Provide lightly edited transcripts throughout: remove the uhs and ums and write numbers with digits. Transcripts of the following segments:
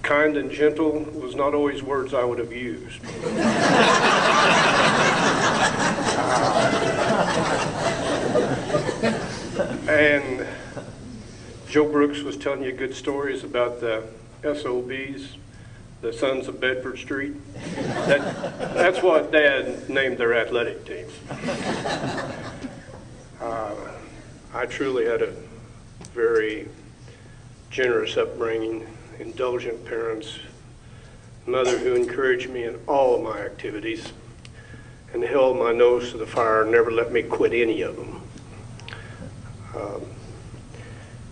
kind and gentle was not always words I would have used. And Joe Brooks was telling you good stories about the SOBs, the Sons of Bedford Street. That's what Dad named their athletic teams. I truly had a very generous upbringing, indulgent parents, mother who encouraged me in all of my activities and held my nose to the fire and never let me quit any of them.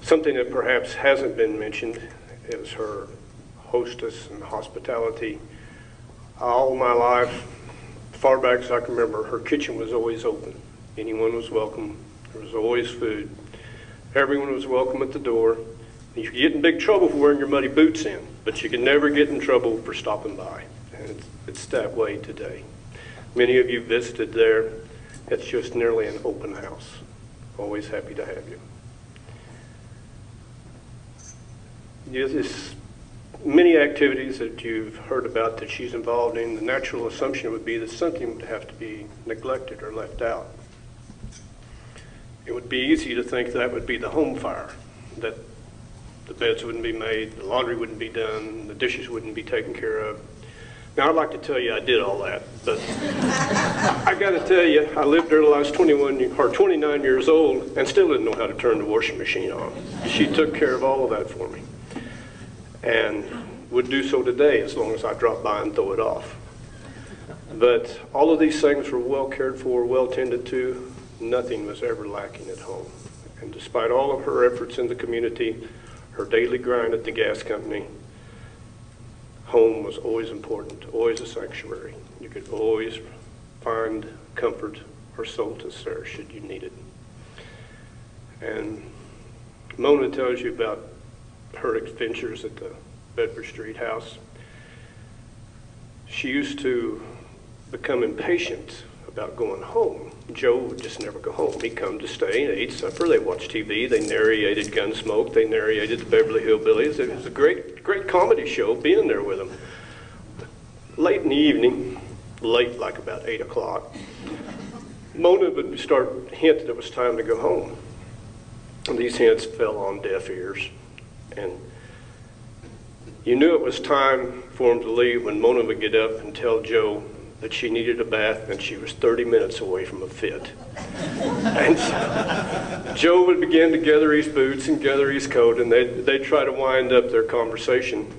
Something that perhaps hasn't been mentioned is her hostess and hospitality. All my life, far back as I can remember, her kitchen was always open. Anyone was welcome. There was always food. Everyone was welcome at the door. You could get in big trouble for wearing your muddy boots in, but you can never get in trouble for stopping by. And it's that way today. Many of you visited there. It's just nearly an open house. Always happy to have you. There's many activities that you've heard about that she's involved in. The natural assumption would be that something would have to be neglected or left out. It would be easy to think that would be the home fire, that the beds wouldn't be made, the laundry wouldn't be done, the dishes wouldn't be taken care of. Now, I'd like to tell you I did all that, but I got to tell you, I lived there till I was 29 years old and still didn't know how to turn the washing machine on. She took care of all of that for me and would do so today as long as I drop by and throw it off. But all of these things were well cared for, well tended to. Nothing was ever lacking at home. And despite all of her efforts in the community, her daily grind at the gas company, home was always important, always a sanctuary. You could always find comfort or solace there should you need it. And Mona tells you about her adventures at the Bedford Street house. She used to become impatient about going home. Joe would just never go home. He'd come to stay and eat supper. They watched TV. They narrated Gunsmoke. They narrated the Beverly Hillbillies. It was a great comedy show being there with them. Late in the evening, late like about 8 o'clock, Mona would start hinting it was time to go home. And these hints fell on deaf ears. And you knew it was time for him to leave when Mona would get up and tell Joe that she needed a bath and she was 30 minutes away from a fit. And so Joe would begin to gather his boots and gather his coat, and they'd try to wind up their conversation.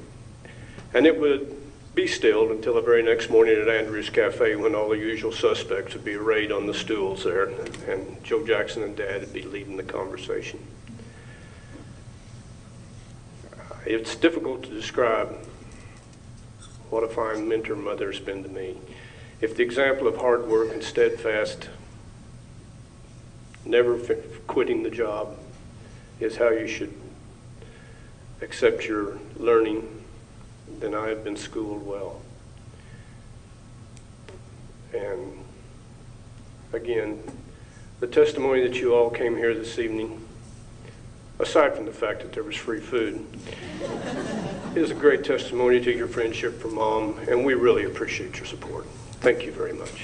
And it would be stilled until the very next morning at Andrew's Cafe when all the usual suspects would be arrayed on the stools there, and Joe Jackson and Dad would be leading the conversation. It's difficult to describe what a fine mentor mother has been to me. If the example of hard work and steadfast, never quitting the job is how you should accept your learning, then I have been schooled well. And again, the testimony that you all came here this evening, aside from the fact that there was free food, is a great testimony to your friendship for Mom, and we really appreciate your support. Thank you very much.